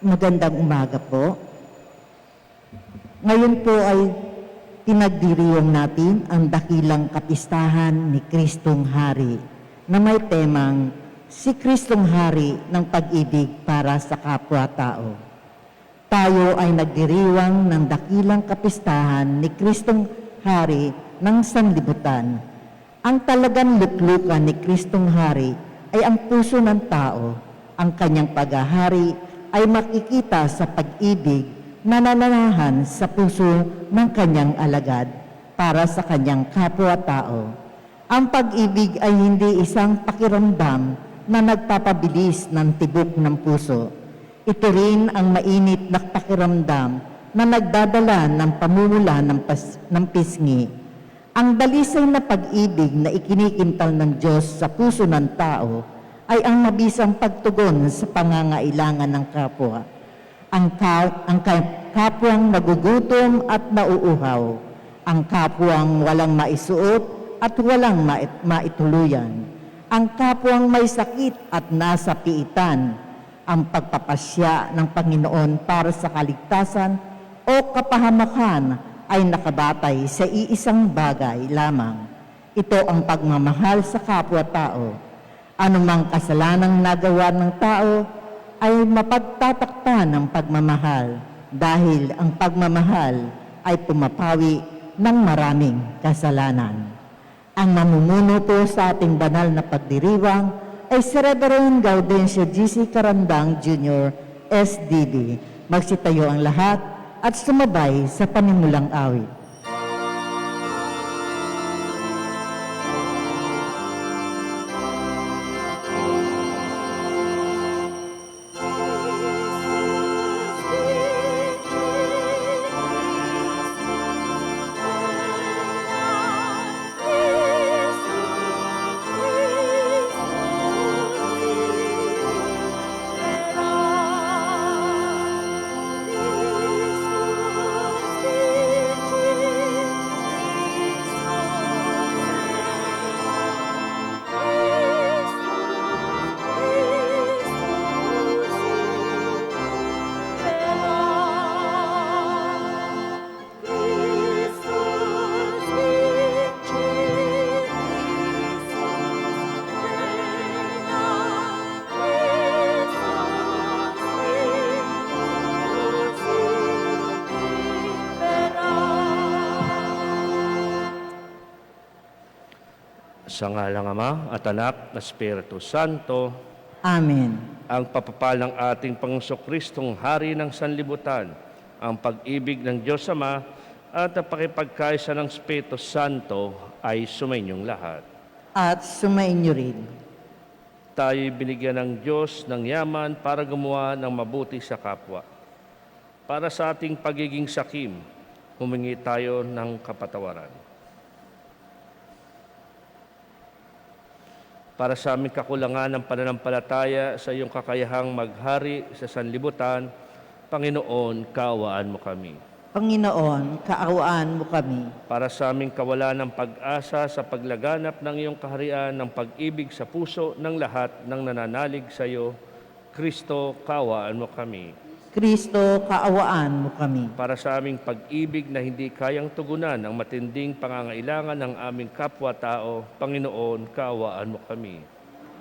Magandang umaga po. Ngayon po ay pinagdiriwang natin ang dakilang kapistahan ni Kristong Hari na may temang si Kristong Hari ng pag-ibig para sa kapwa-tao. Tayo ay nagdiriwang ng dakilang kapistahan ni Kristong Hari ng sanlibutan. Ang talagang luklukan ni Kristong Hari ay ang puso ng tao. Ang kanyang paghahari ay makikita sa pag-ibig na nananahan sa puso ng kanyang alagad para sa kanyang kapwa-tao. Ang pag-ibig ay hindi isang pakiramdam na nagpapabilis ng tibok ng puso. Ito rin ang mainit na pakiramdam na nagdadala ng pamumula ng pisngi. Ang dalisay na pag-ibig na ikinikintal ng Diyos sa puso ng tao ay ang mabisang pagtugon sa pangangailangan ng kapwa. Ang kapwang nagugutom at nauuhaw, ang kapwang walang maisuot at walang maituluyan, ang kapwang may sakit at nasa piitan, ang pagpapasya ng Panginoon para sa kaligtasan o kapahamakan ay nakabatay sa iisang bagay lamang. Ito ang pagmamahal sa kapwa-tao. Anumang kasalanang nagawa ng tao ay mapagtatakpan ng pagmamahal dahil ang pagmamahal ay pumapawi ng maraming kasalanan. Ang mamumuno po sa ating banal na pagdiriwang ay si Reverend Gaudencio G.C. Carandang Jr. SDB. Magsitayo ang lahat at sumabay sa panimulang awit. Sa ngalang Ama at Anak na Espiritu Santo. Amen. Ang papapalang ating Panginoong Kristong Hari ng Sanlibutan, ang pag-ibig ng Diyos Ama at ang pakipagkaisa ng Espiritu Santo ay sumainyong lahat. At sumainyo rin. Tayo'y binigyan ng Diyos ng yaman para gumawa ng mabuti sa kapwa. Para sa ating pagiging sakim, humingi tayo ng kapatawaran. Para sa aming kakulangan ng pananampalataya sa iyong kakayahang maghari sa sanlibutan, Panginoon, kaawaan mo kami. Panginoon, kaawaan mo kami. Para sa aming kawalan ng pag-asa sa paglaganap ng iyong kaharian ng pag-ibig sa puso ng lahat ng nananalig sa iyo, Kristo, kaawaan mo kami. Kristo, kaawaan mo kami. Para sa aming pag-ibig na hindi kayang tugunan ang matinding pangangailangan ng aming kapwa-tao, Panginoon, kaawaan mo kami.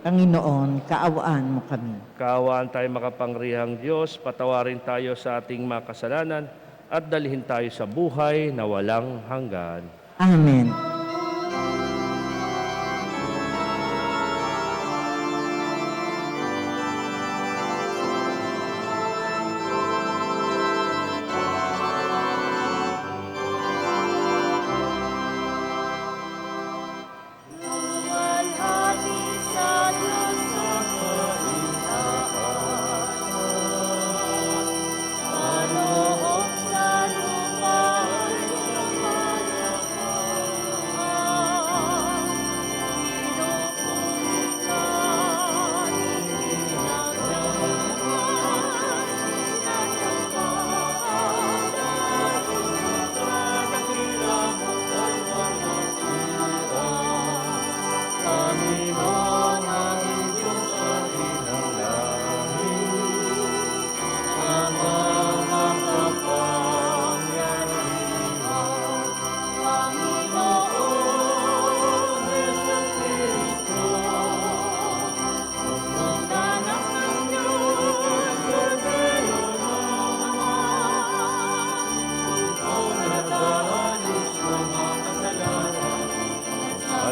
Panginoon, kaawaan mo kami. Kaawaan tayo makapangyarihang Diyos, patawarin tayo sa ating mga kasalanan at dalhin tayo sa buhay na walang hanggan. Amen.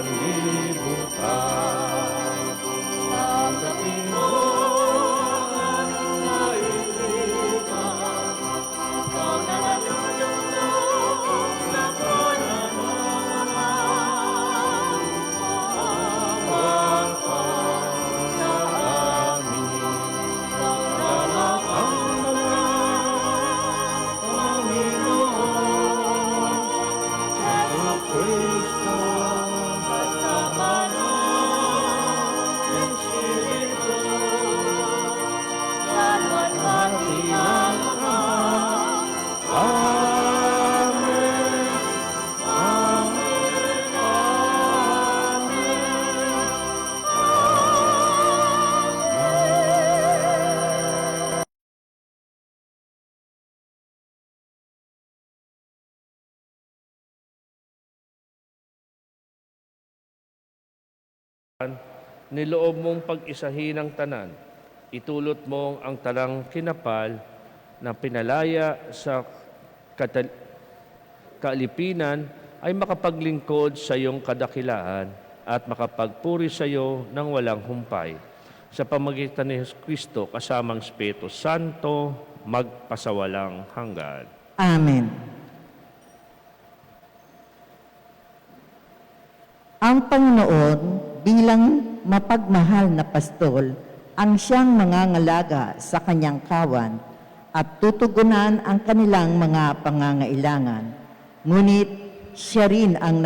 sanlibutan. Sa dating mo, aming kaibigan, ikaw na nalulunod sa pananaman. Maawa ka sa amin, ikaw na lang ang mga Panginoon. Sa Kristo, kasama ng Espiritu, sa luwalhati ng Ama. Amen. Amen. Amen. Niloob mong pag-isahin ang tanan, itulot mo ang talang kinapal na pinalaya sa kaalipinan ay makapaglingkod sa iyong kadakilaan at makapagpuri sa iyo ng walang humpay. Sa pamagitan ni Kristo kasamang Espiritu Santo, magpasawalang hanggan. Amen. Ang Panginoon bilang mapagmahal na pastol ang siyang mangangalaga sa kanyang kawan at tutugunan ang kanilang mga pangangailangan. Ngunit siya rin ang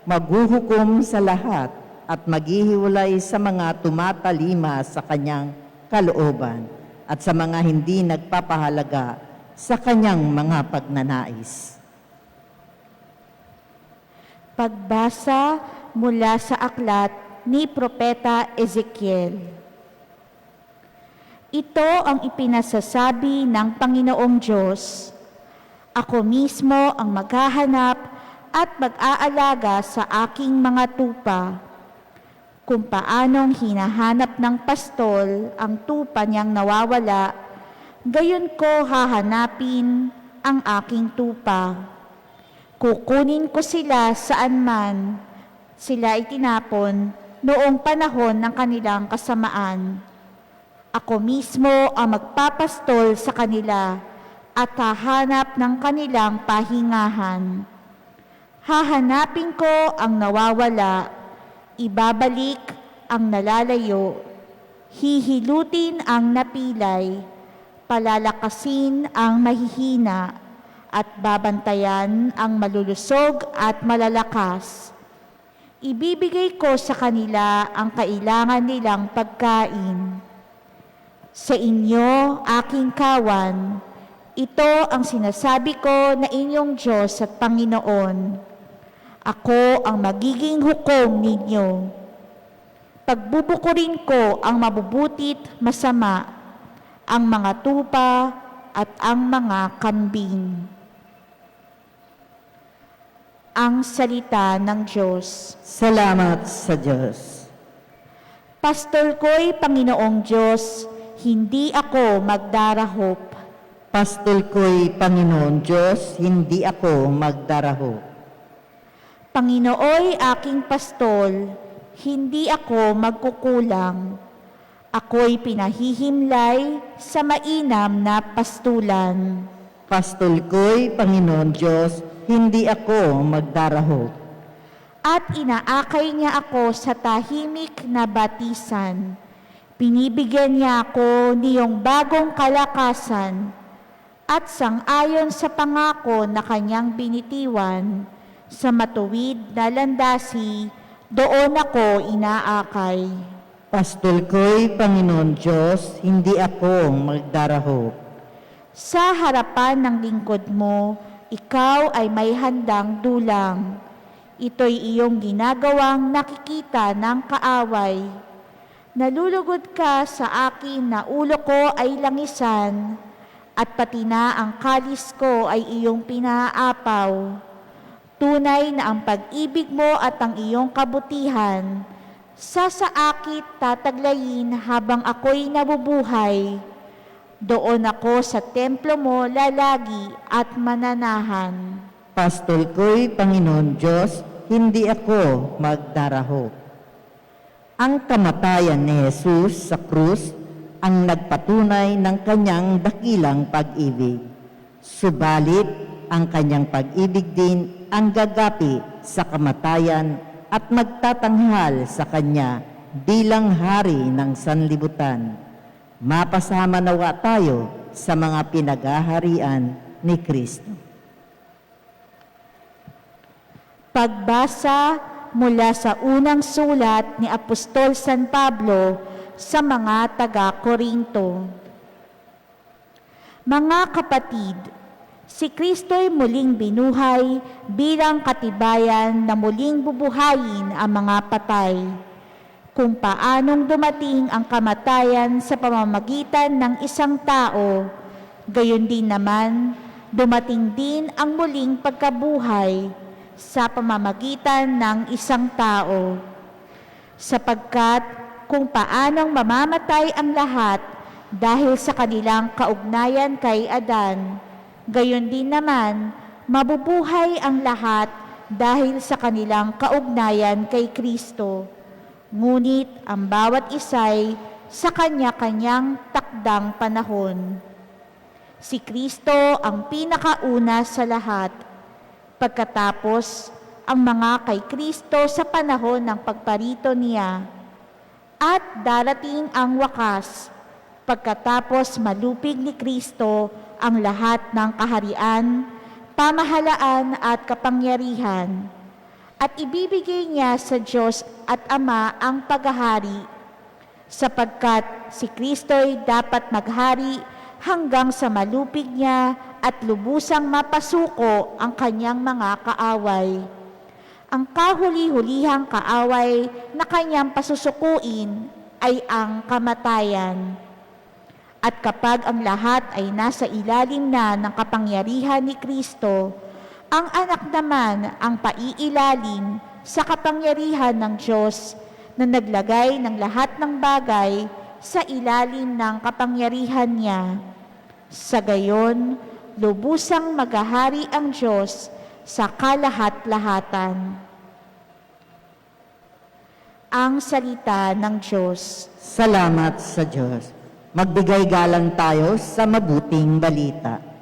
maghuhukom sa lahat at maghihiwalay sa mga tumatalima sa kanyang kalooban at sa mga hindi nagpapahalaga sa kanyang mga pagnanais. Pagbasa mula sa aklat ni Propeta Ezekiel. Ito ang ipinasasabi ng Panginoong Diyos. Ako mismo ang maghahanap at mag-aalaga sa aking mga tupa. Kung paanong hinahanap ng pastol ang tupa niyang nawawala, gayon ko hahanapin ang aking tupa. Kukunin ko sila saan man sila itinapon noong panahon ng kanilang kasamaan. Ako mismo ang magpapastol sa kanila at hahanap ng kanilang pahingahan. Hahanapin ko ang nawawala, ibabalik ang nalalayo, hihilutin ang napilay, palalakasin ang mahihina, at babantayan ang malulusog at malalakas. Ibibigay ko sa kanila ang kailangan nilang pagkain. Sa inyo, aking kawan, ito ang sinasabi ko na inyong Diyos at Panginoon. Ako ang magiging hukom ninyo. Pagbubukurin ko ang mabubutit masama, ang mga tupa at ang mga kambing. Ang salita ng Diyos. Salamat sa Diyos. Pastor ko'y Panginoong Diyos, hindi ako magdarahop. Pastol ko'y Panginoon Diyos, hindi ako magdaraho. Panginooy aking pastol, hindi ako magkukulang. Ako'y pinahihimlay sa mainam na pastulan. Pastol ko'y Panginoon Diyos, hindi ako magdaraho. At inaakay niya ako sa tahimik na batisan. Pinibigyan niya ako niyong bagong kalakasan at sang-ayon sa pangako na kanyang binitiwan, sa matuwid na landasi, doon ako inaakay. Pastol ko'y Panginoon Diyos, hindi ako magdaraho. Sa harapan ng lingkod mo, ikaw ay may handang dulang. Ito'y iyong ginagawang nakikita ng kaaway. Nalulugod ka sa akin na ulo ko ay langisan, at pati na ang kalis ko ay iyong pinaapaw. Tunay na ang pag-ibig mo at ang iyong kabutihan, sasaakit tataglayin habang ako'y nabubuhay. Doon ako sa templo mo lalagi at mananahan. Pastol ko'y Panginoon Diyos, hindi ako magdaraho. Ang kamatayan ni Jesus sa krus ang nagpatunay ng kanyang dakilang pag-ibig. Subalit, ang kanyang pag-ibig din ang gagapi sa kamatayan at magtatanghal sa kanya bilang hari ng sanlibutan. Mapasama nawa tayo sa mga pinag-aharian ni Kristo. Pagbasa mula sa unang sulat ni Apostol San Pablo sa mga taga-Korinto. Mga kapatid, si Kristo'y muling binuhay bilang katibayan na muling bubuhayin ang mga patay. Kung paanong dumating ang kamatayan sa pamamagitan ng isang tao, gayon din naman dumating din ang muling pagkabuhay sa pamamagitan ng isang tao. Sapagkat kung paanong mamamatay ang lahat dahil sa kanilang kaugnayan kay Adan, gayon din naman mabubuhay ang lahat dahil sa kanilang kaugnayan kay Kristo. Ngunit ang bawat isa'y sa kanya-kanyang takdang panahon. Si Kristo ang pinakauna sa lahat. Pagkatapos, ang mga kay Kristo sa panahon ng pagparito niya. At darating ang wakas, pagkatapos malupig ni Kristo ang lahat ng kaharian, pamahalaan at kapangyarihan. At ibibigay niya sa Diyos at Ama ang paghahari, sapagkat si Kristo'y dapat maghari hanggang sa malupig niya at lubusang mapasuko ang kanyang mga kaaway. Ang kahuli-hulihang kaaway na kanyang pasusukuin ay ang kamatayan. At kapag ang lahat ay nasa ilalim na ng kapangyarihan ni Kristo, ang anak naman ang paiilalim sa kapangyarihan ng Diyos na naglagay ng lahat ng bagay sa ilalim ng kapangyarihan niya. Sa gayon, lubusang maghahari ang Diyos sa kalahat-lahatan. Ang salita ng Diyos. Salamat sa Diyos. Magbigay galang tayo sa mabuting balita.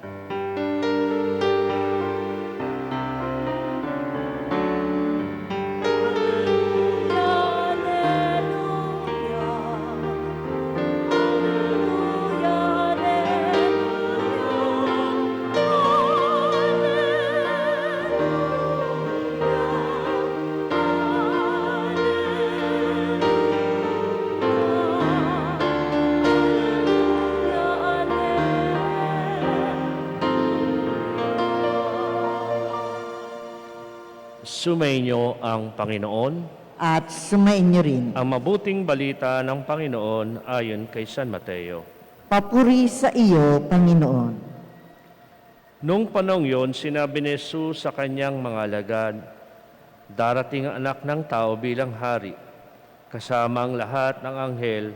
Sumainyo ang Panginoon. At sumainyo rin. Ang mabuting balita ng Panginoon ayon kay San Mateo. Papuri sa iyo, Panginoon. Nung panahon yon, sinabi ni Jesus sa kanyang mga alagad, darating ang anak ng tao bilang hari, kasama ang lahat ng anghel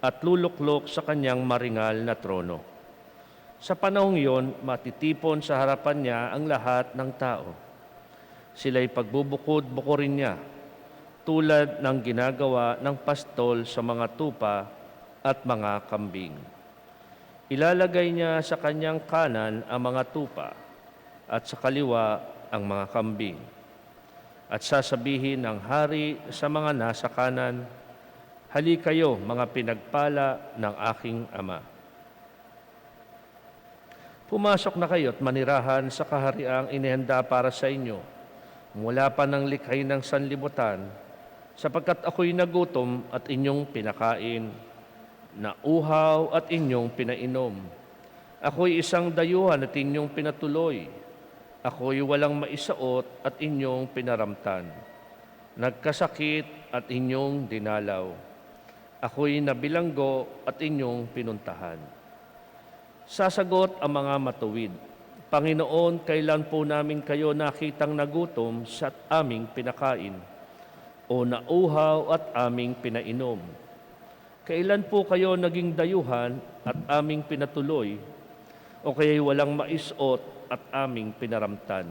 at luluklok sa kanyang maringal na trono. Sa panahon yon, matitipon sa harapan niya ang lahat ng tao. Sila'y pagbubukod-bukurin niya, tulad ng ginagawa ng pastol sa mga tupa at mga kambing. Ilalagay niya sa kanyang kanan ang mga tupa at sa kaliwa ang mga kambing. At sasabihin ng hari sa mga nasa kanan, hali kayo mga pinagpala ng aking Ama. Pumasok na kayo at manirahan sa kahariang inihanda para sa inyo mula pa ng likhay ng sanlibutan, sapagkat ako'y nagutom at inyong pinakain, nauhaw at inyong pinainom. Ako'y isang dayuhan at inyong pinatuloy. Ako'y walang maisaot at inyong pinaramtan. Nagkasakit at inyong dinalaw. Ako'y nabilanggo at inyong pinuntahan. Sasagot ang mga matuwid, Panginoon, kailan po namin kayo nakitang nagutom sa aming pinakain, o nauhaw at aming pinainom? Kailan po kayo naging dayuhan at aming pinatuloy, o kaya'y walang maisot at aming pinaramtan?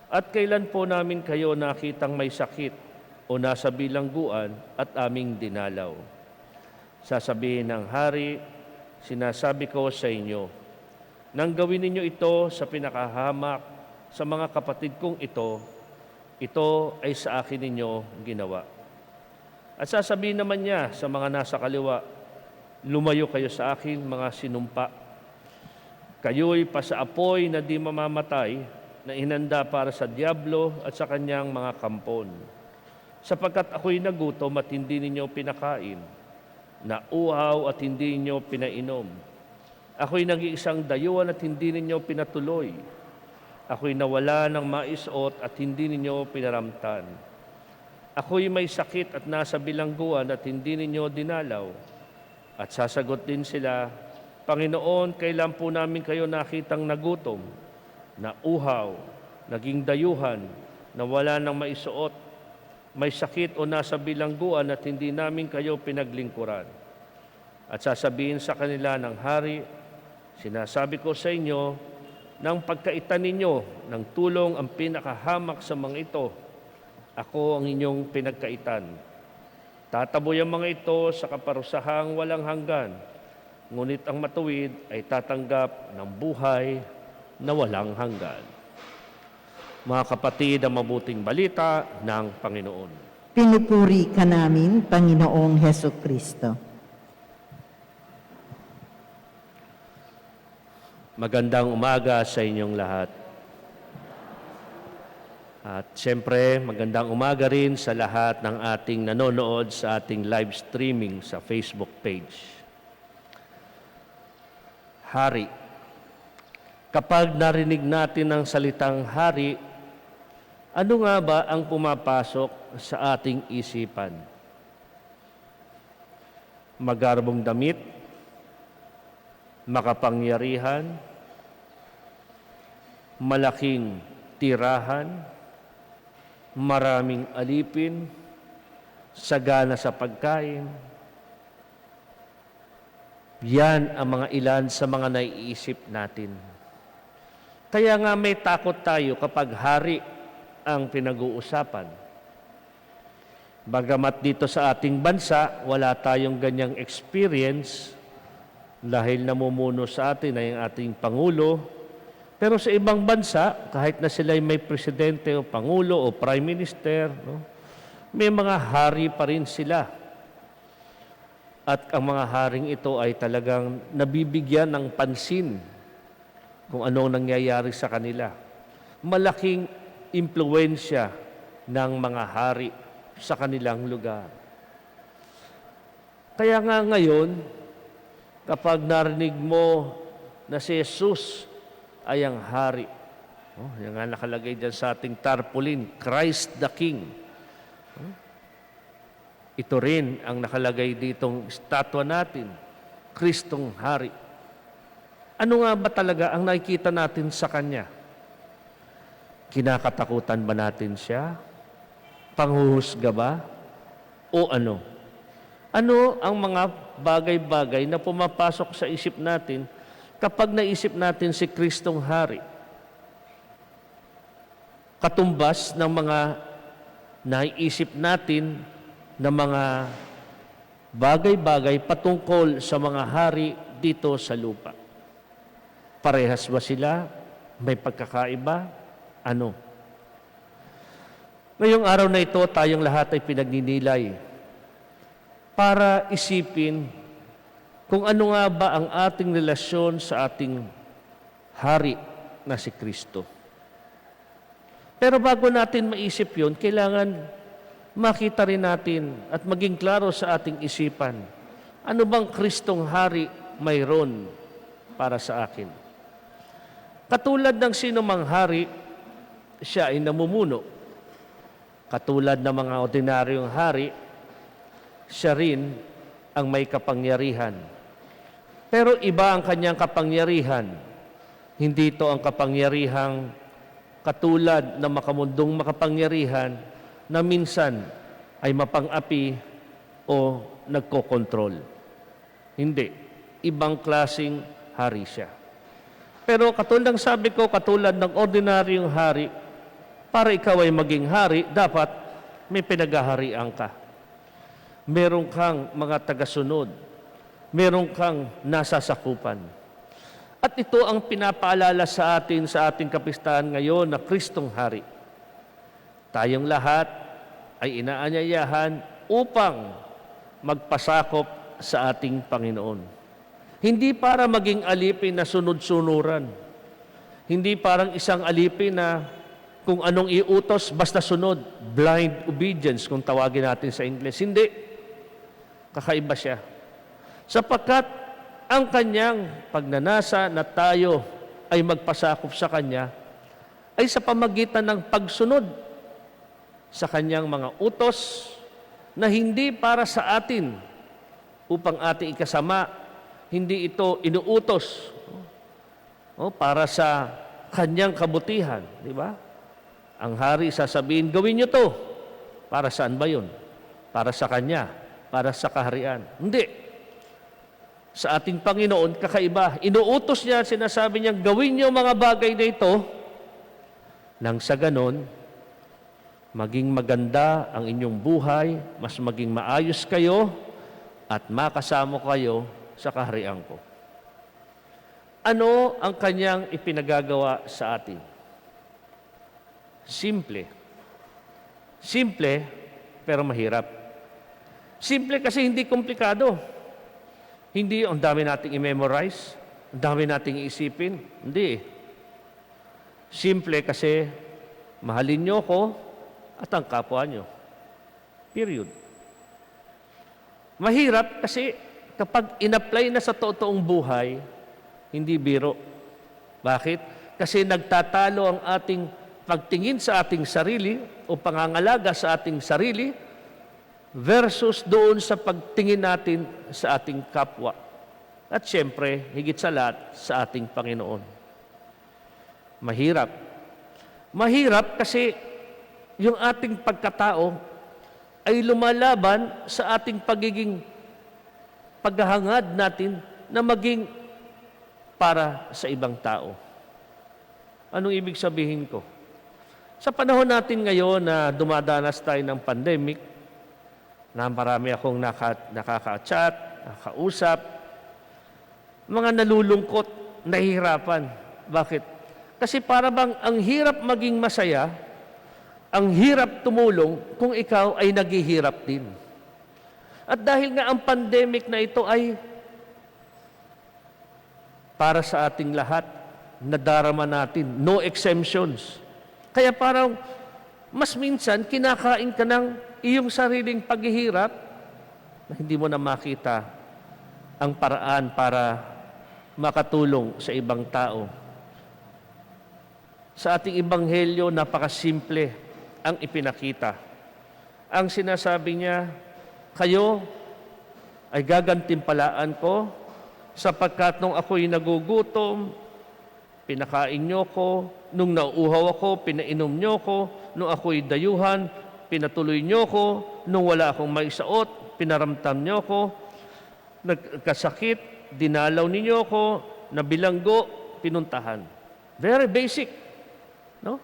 At kailan po namin kayo nakitang may sakit o nasa bilangguan at aming dinalaw? Sasabihin ng hari, sinasabi ko sa inyo, nang gawin ninyo ito sa pinakahamak sa mga kapatid kong ito ay sa akin ninyo ginawa. At sasabihin naman niya sa mga nasa kaliwa, lumayo kayo sa akin mga sinumpa. Kayo'y pasaapoy na di mamamatay, na inanda para sa diablo at sa kanyang mga kampon. Sapagkat ako'y nagutom at hindi ninyo pinakain, nauhaw at hindi ninyo pinainom. Ako'y nag-iisang dayuhan at hindi ninyo pinatuloy. Ako'y nawala ng maisuot at hindi ninyo pinaramtan. Ako'y may sakit at nasa bilangguan at hindi ninyo dinalaw. At sasagot din sila, Panginoon, kailan po namin kayo nakitang nagutom, nauhaw, naging dayuhan, nawala ng maisuot, may sakit o nasa bilangguan at hindi namin kayo pinaglingkuran. At sasabihin sa kanila ng hari, sinasabi ko sa inyo, nang pagkaitan ninyo ng tulong ang pinakahamak sa mga ito, ako ang inyong pinagkaitan. Tataboy ang mga ito sa kaparusahang walang hanggan, ngunit ang matuwid ay tatanggap ng buhay na walang hanggan. Mga kapatid, ang mabuting balita ng Panginoon. Pinupuri ka namin, Panginoong Heso Kristo. Magandang umaga sa inyong lahat. At siyempre, magandang umaga rin sa lahat ng ating nanonood sa ating live streaming sa Facebook page. Hari. Kapag narinig natin ang salitang hari, ano nga ba ang pumapasok sa ating isipan? Magarbong damit, makapangyarihan, malaking tirahan, maraming alipin, sagana sa pagkain. Yan ang mga ilan sa mga naiisip natin. Kaya nga may takot tayo kapag hari ang pinag-uusapan. Bagamat dito sa ating bansa, wala tayong ganyang experience dahil namumuno sa atin ay ang ating Pangulo. Pero sa ibang bansa, kahit na sila ay may presidente o Pangulo o Prime Minister, may mga hari pa rin sila. At ang mga haring ito ay talagang nabibigyan ng pansin kung anong nangyayari sa kanila. Malaking impluwensya ng mga hari sa kanilang lugar. Kaya nga ngayon, kapag narinig mo na si Jesus ay ang hari, yan nga nakalagay dyan sa ating tarpaulin, Christ the King. Ito rin ang nakalagay ditong estatwa natin, Kristong Hari. Ano nga ba talaga ang nakikita natin sa Kanya? Kinakatakutan ba natin siya? Panghuhusga ba? O ano? Ano ang mga bagay-bagay na pumapasok sa isip natin kapag naisip natin si Kristong Hari? Katumbas ng mga naiisip natin na mga bagay-bagay patungkol sa mga hari dito sa lupa. Parehas ba sila? May pagkakaiba? Ano? Ngayong araw na ito, tayong lahat ay pinagninilay para isipin kung ano nga ba ang ating relasyon sa ating hari na si Kristo. Pero bago natin maisip yun, kailangan makita rin natin at maging klaro sa ating isipan, ano bang Kristong Hari mayroon para sa akin? Katulad ng sinumang hari, siya ay namumuno. Katulad ng mga ordinaryong hari, siya rin ang may kapangyarihan. Pero iba ang kanyang kapangyarihan. Hindi ito ang kapangyarihang katulad ng makamundong makapangyarihan na minsan ay mapang-api o nagkokontrol. Hindi. Ibang klaseng hari siya. Pero katulad ng sabi ko, katulad ng ordinaryong hari, Para ikaw ay maging hari, dapat may pinaghaharian ka. Meron kang mga tagasunod. Meron kang nasasakupan. At ito ang pinapaalala sa atin sa ating kapistahan ngayon na Kristong Hari. Tayong lahat ay inaanyayahan upang magpasakop sa ating Panginoon. Hindi para maging alipin na sunod-sunuran. Hindi parang isang alipin na kung anong iutos, basta sunod. Blind obedience, kung tawagin natin sa English. Hindi. Kakaiba siya. Sapagkat ang kanyang pagnanasa na tayo ay magpasakop sa kanya ay sa pamagitan ng pagsunod sa kanyang mga utos na hindi para sa atin upang ating ikasama, hindi ito inuutos para sa kanyang kabutihan, di ba? Ang hari sasabihin, gawin niyo to. Para saan ba yun? Para sa kanya, para sa kaharian. Hindi. Sa ating Panginoon, kakaiba. Inuutos niya, sinasabi niya, gawin niyo mga bagay na ito nang sa ganon, maging maganda ang inyong buhay, mas maging maayos kayo, at makasama kayo sa kaharian ko. Ano ang kanyang ipinagagawa sa atin? Simple. Simple, pero mahirap. Simple kasi hindi komplikado. Hindi ang dami nating i-memorize, ang dami nating iisipin. Hindi. Simple kasi mahalin nyo ko at ang kapwa nyo. Period. Mahirap kasi kapag in-apply na sa totoong buhay, hindi biro. Bakit? Kasi nagtatalo ang ating pagtingin sa ating sarili o pangangalaga sa ating sarili versus doon sa pagtingin natin sa ating kapwa. At siyempre, higit sa lahat, sa ating Panginoon. Mahirap. Mahirap kasi yung ating pagkatao ay lumalaban sa ating pagiging paghahangad natin na maging para sa ibang tao. Anong ibig sabihin ko? Sa panahon natin ngayon na dumadanas tayo ng pandemic, na marami akong nakaka-chat, nakakausap, mga nalulungkot, nahihirapan. Bakit? Kasi para bang ang hirap maging masaya, ang hirap tumulong kung ikaw ay naghihirap din. At dahil nga ang pandemic na ito ay para sa ating lahat, nadarama natin, no exemptions. Kaya parang mas minsan kinakain ka ng iyong sariling paghihirap na hindi mo na makita ang paraan para makatulong sa ibang tao. Sa ating ebanghelyo, napakasimple ang ipinakita. Ang sinasabi niya, kayo ay gagantimpalaan ko sapagkat nung ako'y nagugutom, pinakain niyo ko, nung nauuhaw ako, pinainom niyo ko, nung ako'y dayuhan, pinatuloy niyo ko, nung wala akong maisuot, pinaramtam niyo ko, nagkasakit, dinalaw ninyo ko, nabilanggo, pinuntahan. Very basic. No?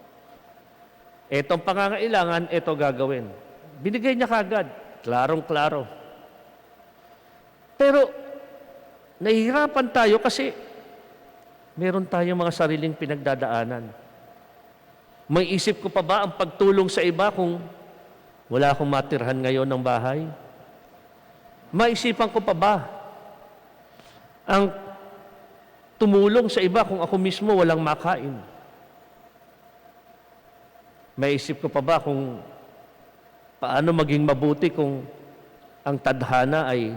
Etong pangangailangan, eto gagawin. Binigay niya kagad. Klarong-klaro. Pero, nahihirapan tayo kasi meron tayong mga sariling pinagdadaanan. May isip ko pa ba ang pagtulong sa iba kung wala akong matirhan ngayon ng bahay? Maisipan ko pa ba ang tumulong sa iba kung ako mismo walang makain? Maisip ko pa ba kung paano maging mabuti kung ang tadhana ay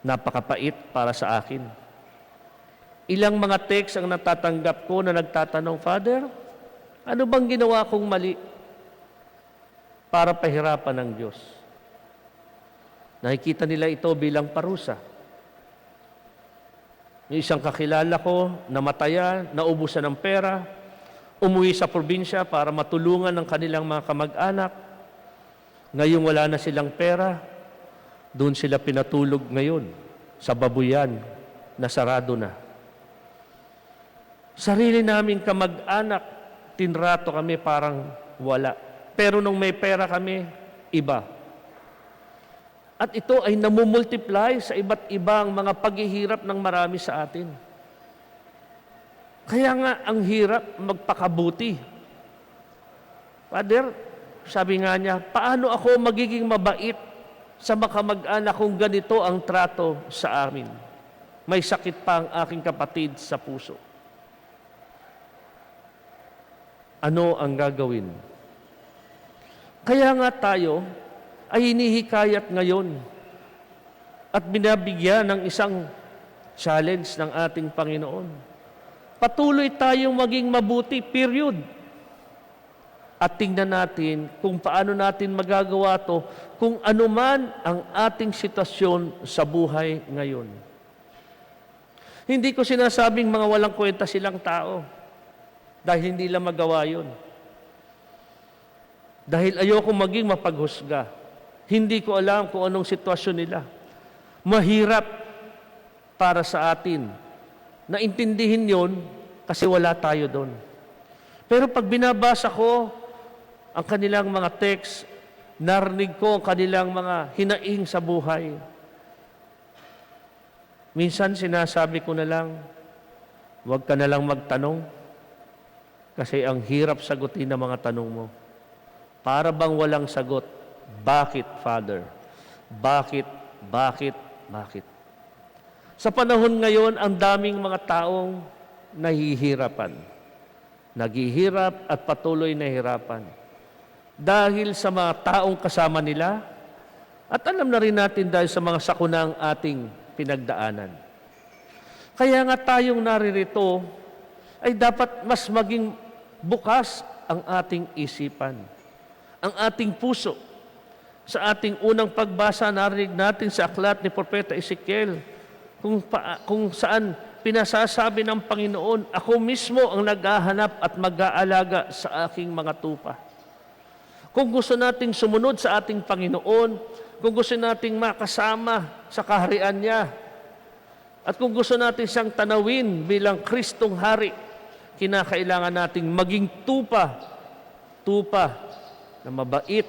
napakapait para sa akin? Ilang mga text ang natatanggap ko na nagtatanong, Father, ano bang ginawa kong mali para pahirapan ng Diyos? Nakikita nila ito bilang parusa. Yung isang kakilala ko, namatayan, naubusan ng pera, umuwi sa probinsya para matulungan ng kanilang mga kamag-anak. Ngayong wala na silang pera, doon sila pinatulog ngayon, sa babuyan na sarado na. Sarili naming kamag-anak, tinrato kami parang Wala. Pero nung may pera kami, iba. At ito ay namumultiply sa iba't ibang mga paghihirap ng marami sa atin. Kaya nga, ang hirap magpakabuti. Father, sabi nga niya, paano ako magiging mabait sa makamag-anak kung ganito ang trato sa amin? May sakit pa ang aking kapatid sa puso. Ano ang gagawin? Kaya nga tayo ay hinihikayat ngayon at binabigyan ng isang challenge ng ating Panginoon. Patuloy tayong maging mabuti, period. At tingnan natin kung paano natin magagawa to kung ano man ang ating sitwasyon sa buhay ngayon. Hindi ko sinasabing mga walang kwenta silang tao dahil hindi lang magawa yun. Dahil ayoko maging mapaghusga. Hindi ko alam kung anong sitwasyon nila. Mahirap para sa atin na intindihin yon kasi wala tayo doon. Pero pag binabasa ko ang kanilang mga text, narinig ko ang kanilang mga hinaing sa buhay. Minsan sinasabi ko na lang, huwag ka na lang magtanong kasi ang hirap sagutin ng mga tanong mo. Para bang walang sagot? Bakit, Father? Bakit? Bakit? Bakit? Sa panahon ngayon, ang daming mga taong nahihirapan. Naghihirap at patuloy nahihirapan. Dahil sa mga taong kasama nila, at alam na rin natin dahil sa mga sakunang ating pinagdaanan. Kaya nga tayong naririto, ay dapat mas maging bukas ang ating isipan, ang ating puso. Sa ating unang pagbasa, narinig natin sa aklat ni Propeta Ezekiel kung saan pinasasabi ng Panginoon, ako mismo ang naghahanap at mag-aalaga sa aking mga tupa. Kung gusto nating sumunod sa ating Panginoon, kung gusto nating makasama sa kaharian niya, at kung gusto natin siyang tanawin bilang Kristong Hari, kinakailangan nating maging tupa na mabait,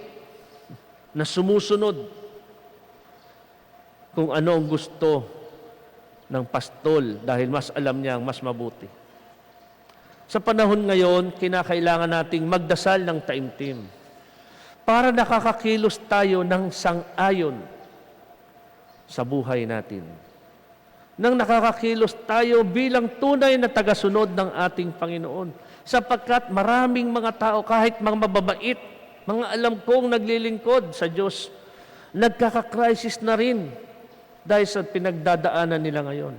na sumusunod kung ano ang gusto ng pastol dahil mas alam niya ang mas mabuti. Sa panahon ngayon, kinakailangan nating magdasal ng taimtim para nakakakilos tayo ng sang-ayon sa buhay natin. Nang nakakakilos tayo bilang tunay na tagasunod ng ating Panginoon. Sapagkat maraming mga tao, kahit mga mababait, mga alam kong naglilingkod sa Diyos, nagkaka-crisis na rin dahil sa pinagdadaanan nila ngayon.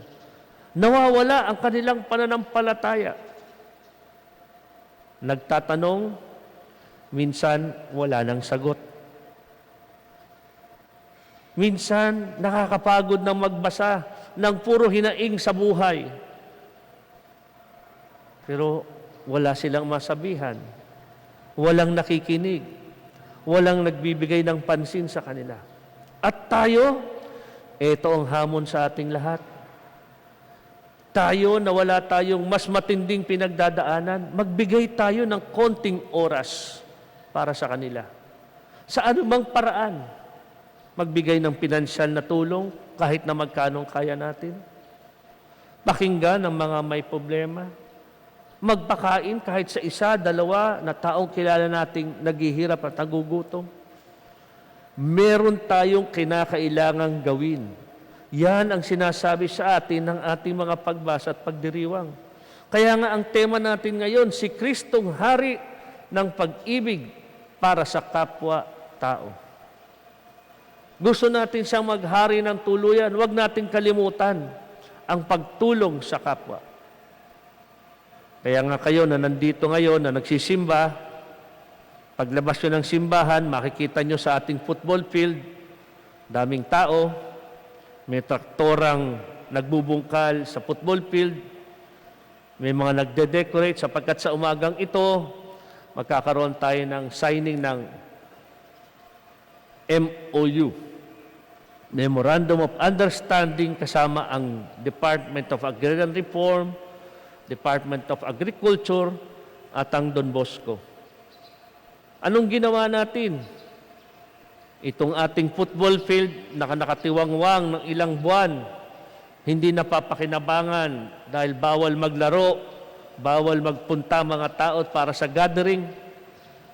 Nawawala ang kanilang pananampalataya. Nagtatanong, minsan wala nang sagot. Minsan nakakapagod na magbasa ng puro hinaing sa buhay. Pero wala silang masabihan. Walang nakikinig. Walang nagbibigay ng pansin sa kanila. At tayo, ito ang hamon sa ating lahat. Tayo na wala tayong mas matinding pinagdadaanan, magbigay tayo ng konting oras para sa kanila. Sa anumang paraan, magbigay ng pinansyal na tulong kahit na magkanong kaya natin. Pakinggan ang mga may problema. Magpakain kahit sa isa, dalawa na taong kilala nating naghihirap at nagugutom. Meron tayong kinakailangang gawin. Yan ang sinasabi sa atin ng ating mga pagbasa at pagdiriwang. Kaya nga ang tema natin ngayon, si Kristong Hari ng pag-ibig para sa kapwa-tao. Gusto natin siyang maghari ng tuluyan, huwag natin kalimutan ang pagtulong sa kapwa. Kaya nga kayo na nandito ngayon, na nagsisimba, paglabas nyo ng simbahan, makikita nyo sa ating football field, daming tao, may traktorang nagbubungkal sa football field, may mga nagde-decorate sapagkat sa umagang ito, magkakaroon tayo ng signing ng MOU, Memorandum of Understanding, kasama ang Department of Agrarian Reform, Department of Agriculture, at ang Don Bosco. Anong ginawa natin? Itong ating football field, nakatiwangwang ng ilang buwan, hindi napapakinabangan dahil bawal maglaro, bawal magpunta mga tao para sa gathering.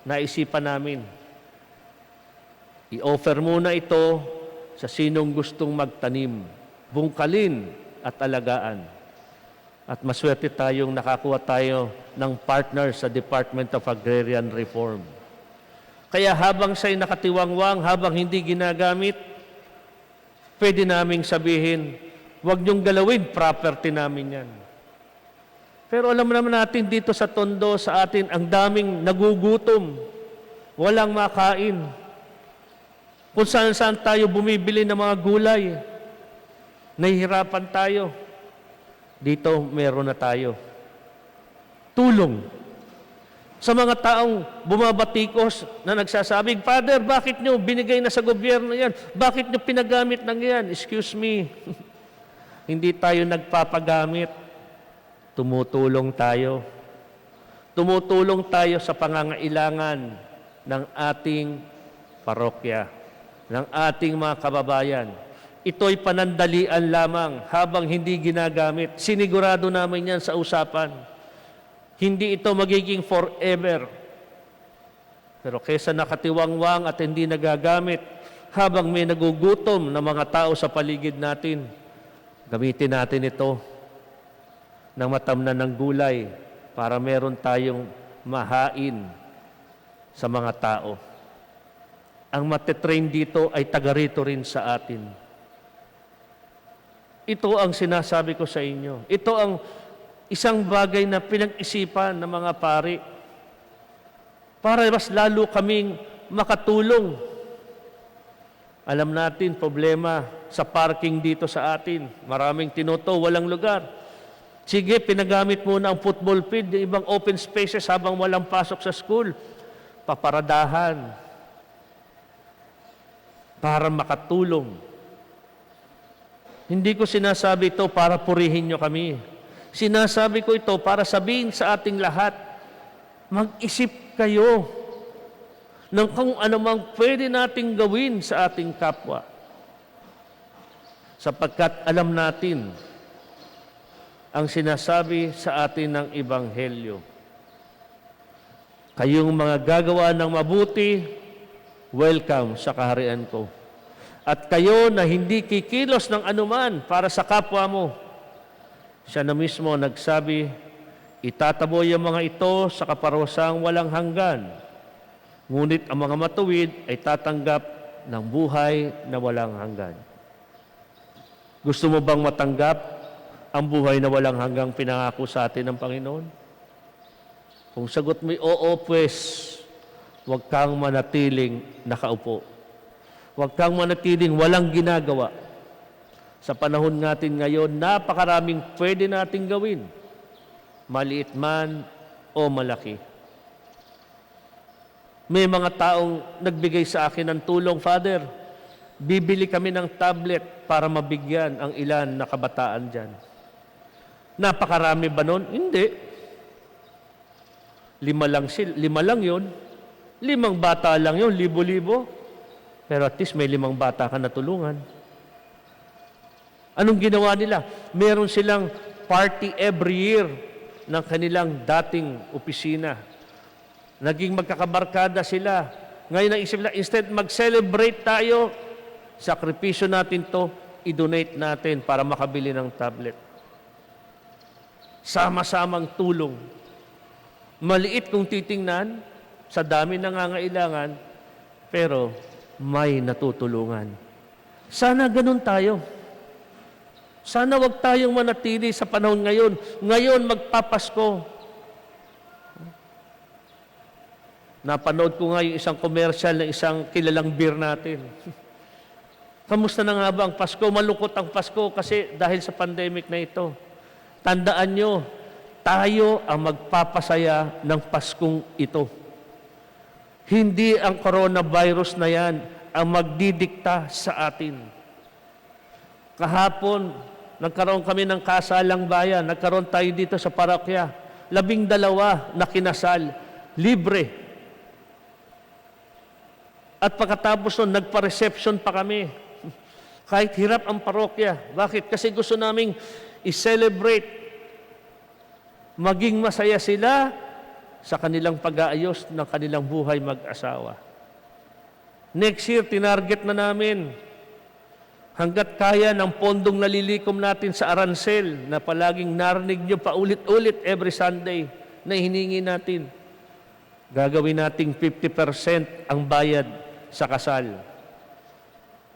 Naisipan namin, i-offer muna ito sa sinong gustong magtanim, bungkalin at alagaan. At maswerte tayong nakakuha tayo ng partner sa Department of Agrarian Reform. Kaya habang siya'y nakatiwangwang, habang hindi ginagamit, pwede naming sabihin, huwag niyong galawin, property namin yan. Pero alam naman natin dito sa Tondo, sa atin, ang daming nagugutom, walang makain. Kung saan-saan tayo bumibili ng mga gulay, nahihirapan tayo. Dito, meron na tayo. Tulong. Sa mga taong bumabatikos na nagsasabing, Father, bakit nyo binigay na sa gobyerno yan? Bakit nyo pinagamit ng yan? Excuse me. Hindi tayo nagpapagamit. Tumutulong tayo. Tumutulong tayo sa pangangailangan ng ating parokya, ng ating mga kababayan. Ito'y panandalian lamang habang hindi ginagamit. Sinigurado namin yan sa usapan. Hindi ito magiging forever. Pero kesa nakatiwangwang at hindi nagagamit, habang may nagugutom na mga tao sa paligid natin, gamitin natin ito ng matamnan ng gulay para meron tayong mahain sa mga tao. Ang matetrain dito ay taga rito rin sa atin. Ito ang sinasabi ko sa inyo. Ito ang isang bagay na pinag-isipan ng mga pari para mas lalo kaming makatulong. Alam natin, problema sa parking dito sa atin. Maraming tinoto, walang lugar. Sige, pinagamit muna ang football field, yung ibang open spaces habang walang pasok sa school. Paparadahan para makatulong. Hindi ko sinasabi ito para purihin nyo kami. Sinasabi ko ito para sabihin sa ating lahat, mag-isip kayo ng kung anumang pwede nating gawin sa ating kapwa. Sapagkat alam natin ang sinasabi sa atin ng Ebanghelyo. Kayong mga gagawa ng mabuti, welcome sa kaharian ko. At kayo na hindi kikilos ng anuman para sa kapwa mo, siya na mismo nagsabi, itataboy ang mga ito sa kaparusang walang hanggan. Ngunit ang mga matuwid ay tatanggap ng buhay na walang hanggan. Gusto mo bang matanggap ang buhay na walang hanggang pinangako sa atin ng Panginoon? Kung sagot mo, oo, pues, huwag kang manatiling nakaupo. Huwag kang manatiling walang ginagawa. Sa panahon natin ngayon, napakaraming pwede nating gawin. Maliit man o malaki. May mga taong nagbigay sa akin ng tulong, Father, bibili kami ng tablet para mabigyan ang ilan na kabataan dyan. Napakarami ba nun? Hindi. 5 lang yun. 5 bata lang yun, libo-libo. Pero at least may 5 bata ka na tulungan. Anong ginawa nila? Meron silang party every year ng kanilang dating opisina. Naging magkakabarkada sila. Ngayon ang isip nila, instead mag-celebrate tayo, sakripisyo natin to, i-donate natin para makabili ng tablet. Sama-samang tulong. Maliit kung titingnan, sa dami nangangailangan, pero may natutulungan. Sana ganun tayo. Sana wag tayong manatili sa panahon ngayon. Ngayon, magpapasko. Napanood ko nga yung isang commercial ng isang kilalang beer natin. Kamusta na nga ba ang Pasko? Malungkot ang Pasko kasi dahil sa pandemic na ito. Tandaan nyo, tayo ang magpapasaya ng Paskong ito. Hindi ang coronavirus na yan ang magdidikta sa atin. Kahapon, nagkaroon kami ng kasalang bayan. Nagkaroon tayo dito sa parokya. 12 na kinasal. Libre. At pagkatapos nun, nagpa-reception pa kami. Kahit hirap ang parokya. Bakit? Kasi gusto naming i-celebrate. Maging masaya sila sa kanilang pag-aayos ng kanilang buhay mag-asawa. Next year, tinarget na namin hanggat kaya ng pondong nalilikom natin sa aransel na palaging narinig nyo paulit-ulit every Sunday na hiningi natin. Gagawin nating 50% ang bayad sa kasal.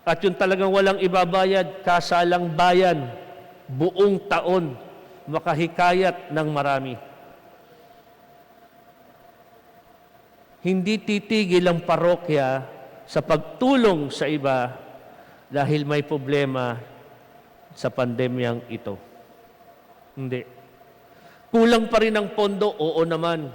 At yung talagang walang ibabayad, kasalang bayan, buong taon, makahikayat ng marami. Hindi titigil ang parokya sa pagtulong sa iba dahil may problema sa pandemyang ito. Hindi. Kulang pa rin ang pondo, oo naman.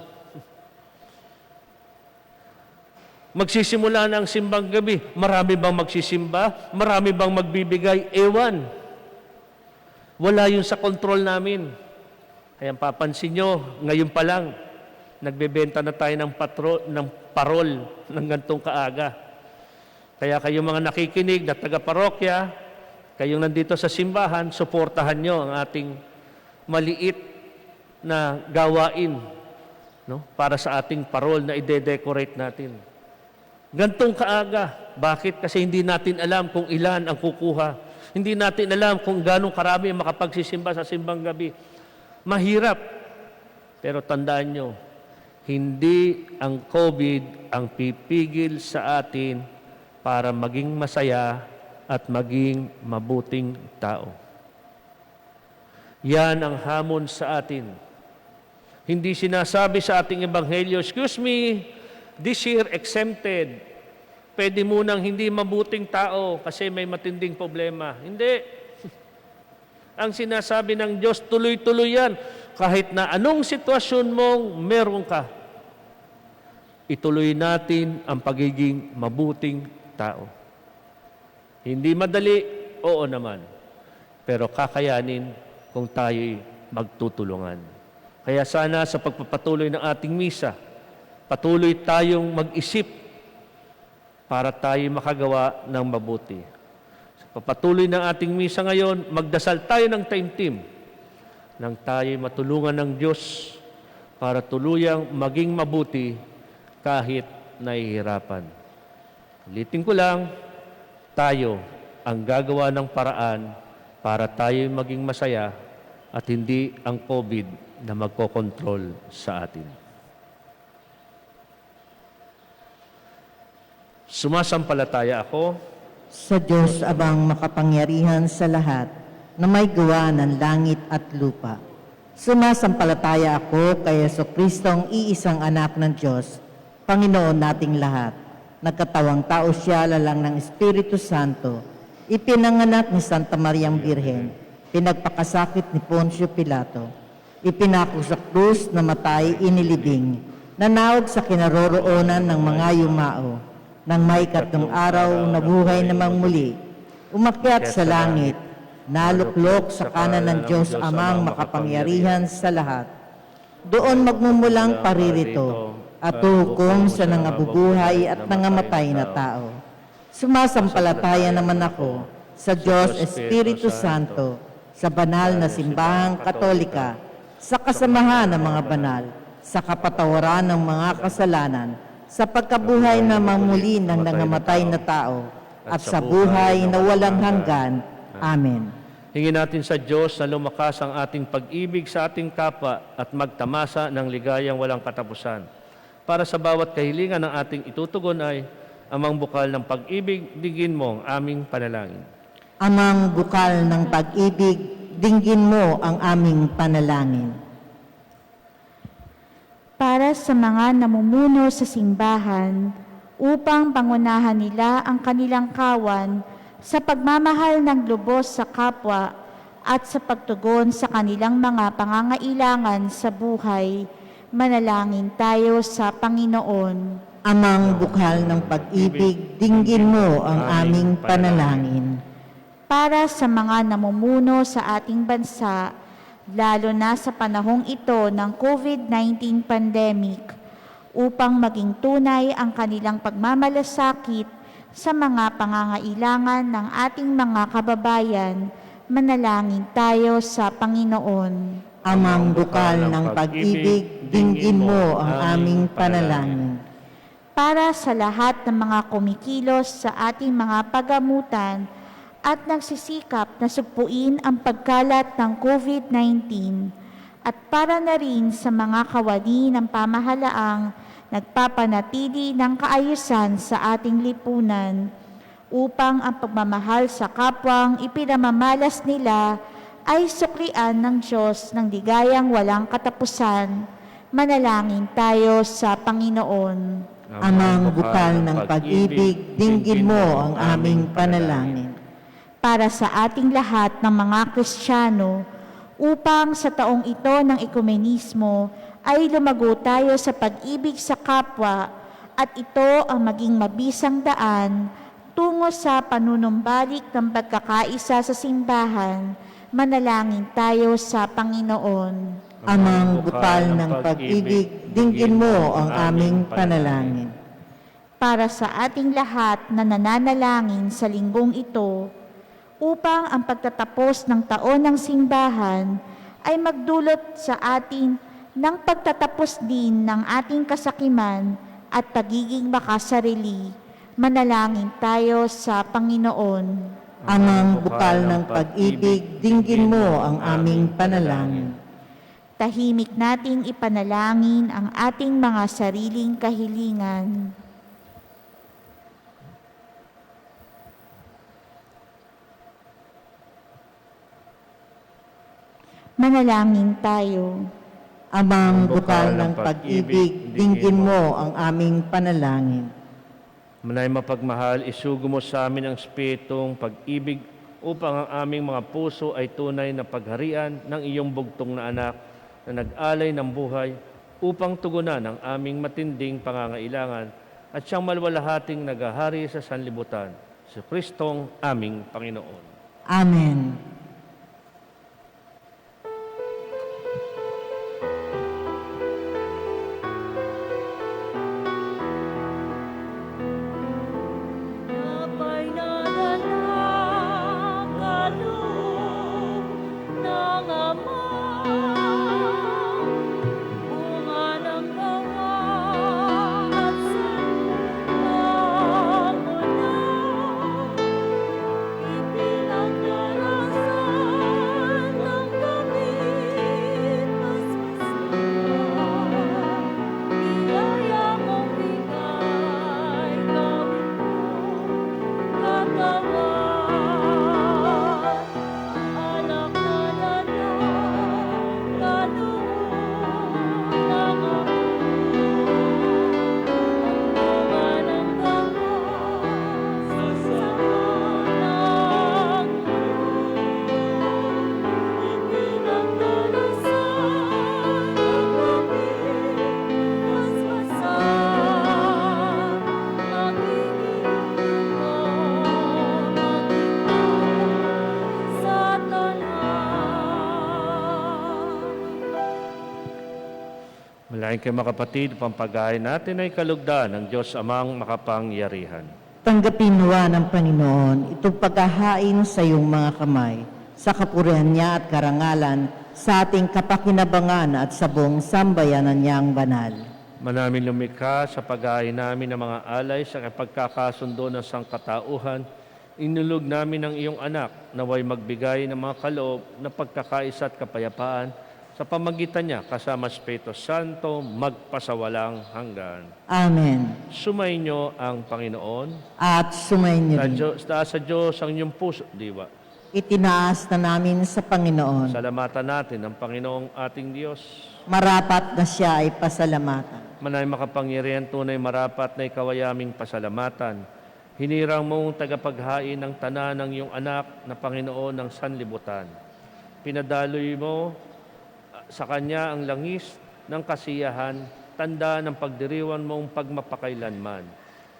Magsisimula na ang simbang gabi. Marami bang magsisimba? Marami bang magbibigay? Ewan. Wala yun sa kontrol namin. Kaya papansin nyo, ngayon pa lang, nagbebenta na tayo ng parol ng gantong kaaga. Kaya kayong mga nakikinig na taga-parokya, kayong nandito sa simbahan, suportahan nyo ang ating maliit na gawain, no? Para sa ating parol na ide-decorate natin. Gantong kaaga. Bakit? Kasi hindi natin alam kung ilan ang kukuha. Hindi natin alam kung ganong karami ang makapagsisimba sa simbang gabi. Mahirap. Pero tandaan nyo, hindi ang COVID ang pipigil sa atin para maging masaya at maging mabuting tao. Yan ang hamon sa atin. Hindi sinasabi sa ating ebanghelyo, excuse me, this year exempted. Pwede munang hindi mabuting tao kasi may matinding problema. Hindi. Ang sinasabi ng Diyos, tuloy-tuloy yan. Kahit na anong sitwasyon mong meron ka, ituloy natin ang pagiging mabuting tao. Hindi madali, oo naman. Pero kakayanin kung tayo'y magtutulungan. Kaya sana sa pagpapatuloy ng ating misa, patuloy tayong mag-isip para tayo makagawa ng mabuti. Sa pagpatuloy ng ating misa ngayon, magdasal tayo ng taimtim nang tayo'y matulungan ng Diyos para tuluyang maging mabuti kahit nahihirapan. Ulitin ko lang, tayo ang gagawa ng paraan para tayo maging masaya at hindi ang COVID na magkokontrol sa atin. Sumasampalataya ako Sa Diyos abang makapangyarihan sa lahat, na may gawa ng langit at lupa. Sumasampalataya ako kay Jesucristong iisang anak ng Diyos, Panginoon nating lahat. Nagkatawang tao siya lalang ng Espiritu Santo, ipinanganak ni Santa Mariang Birhen, pinagpakasakit ni Poncio Pilato, ipinako sa krus, namatay, inilibing, nanawag sa kinaroroonan ng mga yumao, nang may katong araw nabuhay namang muli, umakyat sa langit, naluklok sa kanan ng Diyos amang makapangyarihan sa lahat. Doon magmumulang paririto at hukom sa nangabubuhay at nangamatay na tao. Sumasampalataya naman ako sa Diyos Espiritu Santo, sa banal na simbahang katolika, sa kasamahan ng mga banal, sa kapatawaran ng mga kasalanan, sa pagkabuhay na mamuli ng nangamatay na tao, at sa buhay na walang hanggan. Amen. hingin natin sa Diyos na lumakas ang ating pag-ibig sa ating kapwa at magtamasa ng ligayang walang katapusan. Para sa bawat kahilingan ng ating itutugon ay, Amang bukal ng pag-ibig, dinggin mo ang aming panalangin. Amang bukal ng pag-ibig, dinggin mo ang aming panalangin. Para sa mga namumuno sa simbahan, upang pangunahan nila ang kanilang kawan sa pagmamahal ng lubos sa kapwa at sa pagtugon sa kanilang mga pangangailangan sa buhay, manalangin tayo sa Panginoon. Amang bukal ng pag-ibig, dinggin mo ang aming panalangin. Para sa mga namumuno sa ating bansa, lalo na sa panahong ito ng COVID-19 pandemic, upang maging tunay ang kanilang pagmamalasakit sa mga pangangailangan ng ating mga kababayan. Manalangin tayo sa Panginoon. Amang bukal ng pag-ibig, dinggin mo ang aming panalangin. Para sa lahat ng mga kumikilos sa ating mga pagamutan at nagsisikap na supuin ang pagkalat ng COVID-19, at para na rin sa mga kawani ng pamahalaang nagpapanatili ng kaayusan sa ating lipunan upang ang pagmamahal sa kapwang ipinamamalas nila ay suklian ng Diyos ng ligayang walang katapusan. Manalangin tayo sa Panginoon. Amang bukal ng pag-ibig, dinggin mo ang aming panalangin. Para sa ating lahat ng mga Kristiyano, upang sa taong ito ng ekumenismo ay lumago tayo sa pag-ibig sa kapwa at ito ang maging mabisang daan tungo sa panunumbalik ng pagkakaisa sa simbahan. Manalangin tayo sa Panginoon. Amang bukal ng pag-ibig, dinggin mo ang aming panalangin. Para sa ating lahat na nananalangin sa linggong ito, upang ang pagtatapos ng taon ng simbahan ay magdulot sa atin ng pagtatapos din ng ating kasakiman at pagiging makasarili. Manalangin tayo sa Panginoon. Amang bukal ng pag-ibig, dinggin mo ang aming panalangin. Tahimik nating ipanalangin ang ating mga sariling kahilingan. Manalangin tayo. Amang bukal ng pag-ibig, dinggin mo ang aming panalangin. Manay mapagmahal, isugo mo sa amin ang Espiritong pag-ibig upang ang aming mga puso ay tunay na pagharian ng iyong bugtong na anak na nag-alay ng buhay upang tugunan ang aming matinding pangangailangan at siyang malwalahating nagahari sa sanlibutan, si Kristong aming Panginoon. Amen. Napay nadala kaloob ng Ama, bunga ng gawa at sinulang mo na, ipinagdarasan ng kapit masmasama, biyaya mong bigay gawin mo katawan, anak na dalang kaloob ng Ama, ang bunga ng gawa sa sama ng ipinagdarasan ng kapit masmasan, magiging sa Malaking kayo mga kapatid, pampagahin natin ay kalugdan ng Diyos Amang makapangyarihan. Tanggapin nawa ng Panginoon itong paghahain sa iyong mga kamay, sa kapurihan niya at karangalan, sa ating kapakinabangan at sa buong sambayanan niyang banal. Manamin lumikha sa paghahain namin ng mga alay sa pagkakasundo ng sangkatauhan, inulog namin ang iyong anak naway magbigay ng mga kaloob na pagkakaisa at kapayapaan sa pamagitan niya kasama Espiritu Santo magpasawalang hanggan. Amen. Sumainyo ang Panginoon. At sumainyo rin. Sa Diyos ang inyong puso, diwa. Itinaas na namin sa Panginoon. Salamatan natin ang Panginoong ating Diyos. Marapat na siya ay pasalamatan. Manay makapangyarihan tunay marapat na ikaw ay aming pasalamatan. Hinirang mong tagapaghain ng tanan ng iyong anak na Panginoon ng sanlibutan. Pinadaloy mo sa Kanya ang langis ng kasiyahan, tanda ng pagdiriwan mong pagmapakailanman.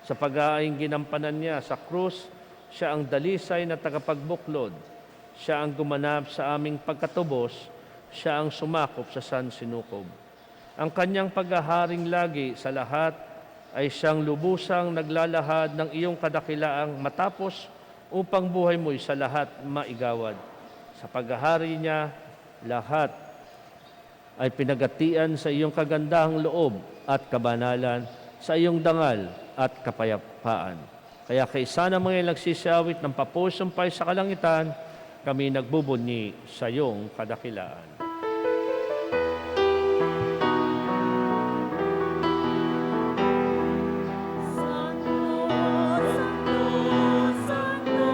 Sa pag-aaying ginampanan niya sa krus, siya ang dalisay na tagapagbuklod. Siya ang gumanap sa aming pagkatubos, siya ang sumakop sa sansinukob. Ang kanyang paghaharing lagi sa lahat ay siyang lubusang naglalahad ng iyong kadakilaang matapos upang buhay mo'y sa lahat maigawad. Sa paghahari niya, lahat ay pinagatian sa iyong kagandahang loob at kabanalan, sa iyong dangal at kapayapaan. Kaya kaysa ng mga nagsisiyawit ng papusumpay sa kalangitan, kami nagbubunyi sa iyong kadakilaan. Santo, Santo, Santo,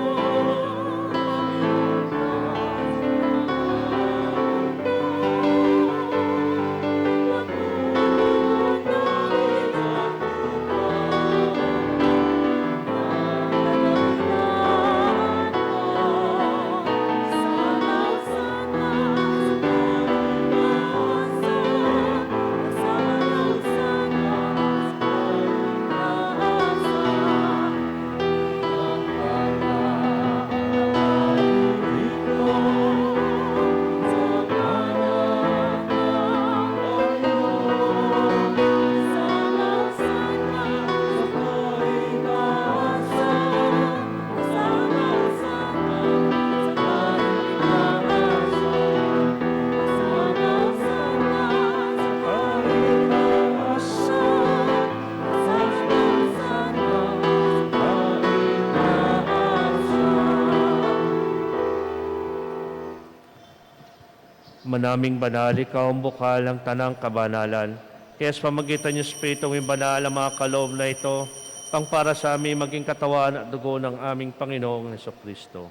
Manaming banal, ikaw ang bukal ng tanang kabanalan. Kaya sa pamagitan niyo, Espiritu, ang banal ang mga kaloob na ito, pang para sa amin maging katawan at dugo ng aming Panginoong Hesukristo.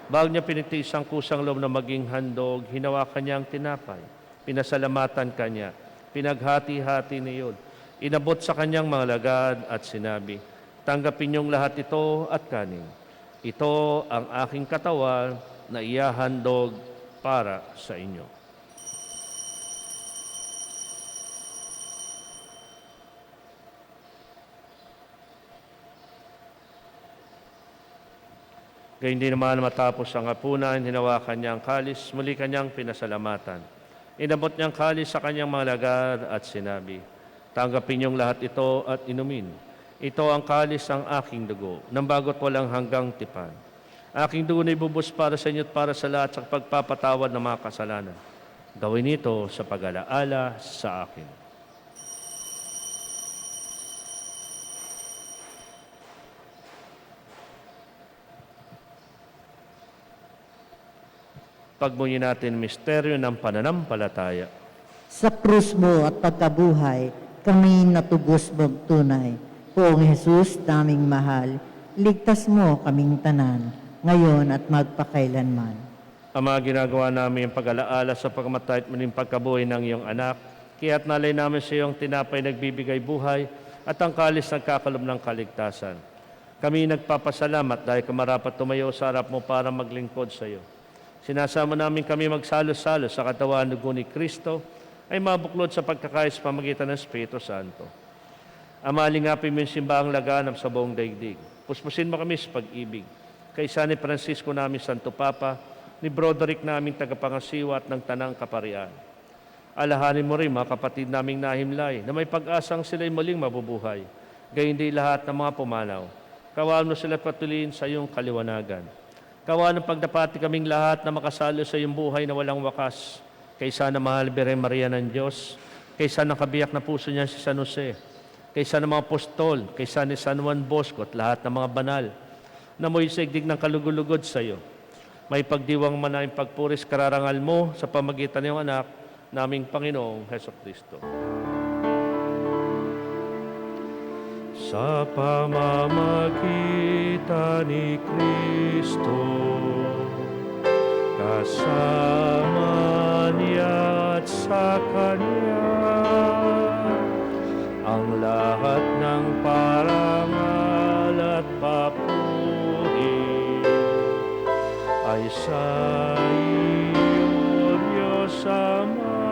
Bago niya pinitiis ang kusang loob na maging handog, hinawakan niya ang tinapay. Pinasalamatan kanya. Pinaghati-hati niyon. Inabot sa kanyang mga lagad at sinabi, tanggapin niyong lahat ito at kanin. Ito ang aking katawan na iyahandog para sa inyo. Gayun din naman matapos ang hapunan, hinawakan niya ang kalis, muli kanyang pinasalamatan. Inabot niyang kalis sa kanyang mga lagad at sinabi, tanggapin niyong lahat ito at inumin. Ito ang kalis ng aking dugo, ng bago't walang hanggang tipan. Aking dugo na ibubus para sa inyo at para sa lahat sa pagpapatawad ng mga kasalanan. Gawin ito sa pag-alaala sa akin. Pagmunyi natin misteryo ng pananampalataya. Sa krus mo at pagkabuhay, kami natubos mong tunay. Poong Jesus, naming mahal, ligtas mo kaming tanan, ngayon at magpakailanman. Ama, ginagawa namin ang pag-alaala sa pagkamatay at muling pagkabuhay ng iyong anak, kaya't nalay namin sa iyong tinapay nagbibigay buhay at ang kalis nagkakalob ng kaligtasan. Kami nagpapasalamat dahil kamarapat tumayo sa harap mo para maglingkod sa iyo. Sinasama namin kami magsalo-salo sa katawan ng dugo ni Kristo ay mabuklod sa pagkakais pamagitan ng Espiritu Santo. Ama, lingapin mo yung simbahang laganap sa buong daigdig. Puspusin mo kami sa pag-ibig. Kaysa ni Francisco namin Santo Papa, ni Broderick namin tagapangasiwa at ng Tanang Kaparian. Alahanin mo rin mga kapatid naming nahimlay na may pag-asang sila'y muling mabubuhay. Gayun din lahat ng mga pumanaw. Kawaan mo sila patuloyin sa iyong kaliwanagan. Kawaan ng pagdapati kaming lahat na makasalo sa iyong buhay na walang wakas. Kaysa na mahal Birhen Maria ng Diyos, kaysa ng kabiyak na puso niya si San Jose, kaysa ng mga apostol, kaysa ni San Juan Bosco at lahat ng mga banal, na mo'y sigdig ng kalugulugod sa iyo. May pagdiwang man ang pagpuris kararangal mo sa pamagitan ng anak naming Panginoong Hesukristo. Sa pamamagitan ni Kristo, kasama niya at sa Kanya, ang lahat ng parangal at papuri ay sa iyo, Diyos Ama,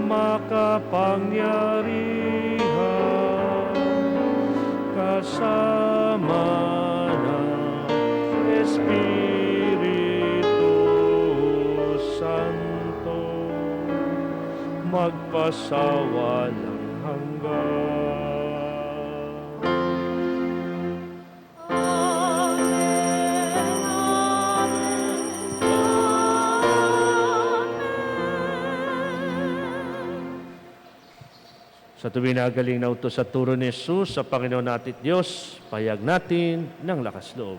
makapangyarihan, kasama ng Espiritu Santo, magpasawalang hanggan. Sa tuwing nagaling na utos sa turo ni Jesus sa Panginoon natin Diyos, payag natin ng lakas loob.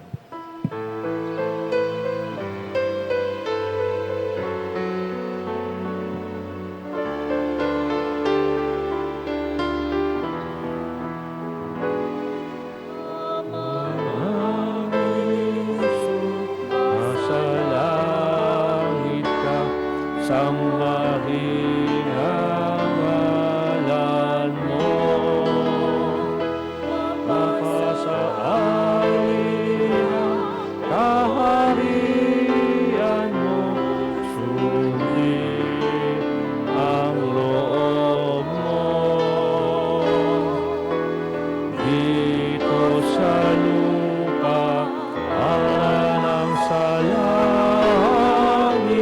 Nasa langit ka, sambahin ang ngalan mo. Mapasahalin ang kaharian mo. Sundin ang loob mo. Dito sa lupa, para ng sa langit.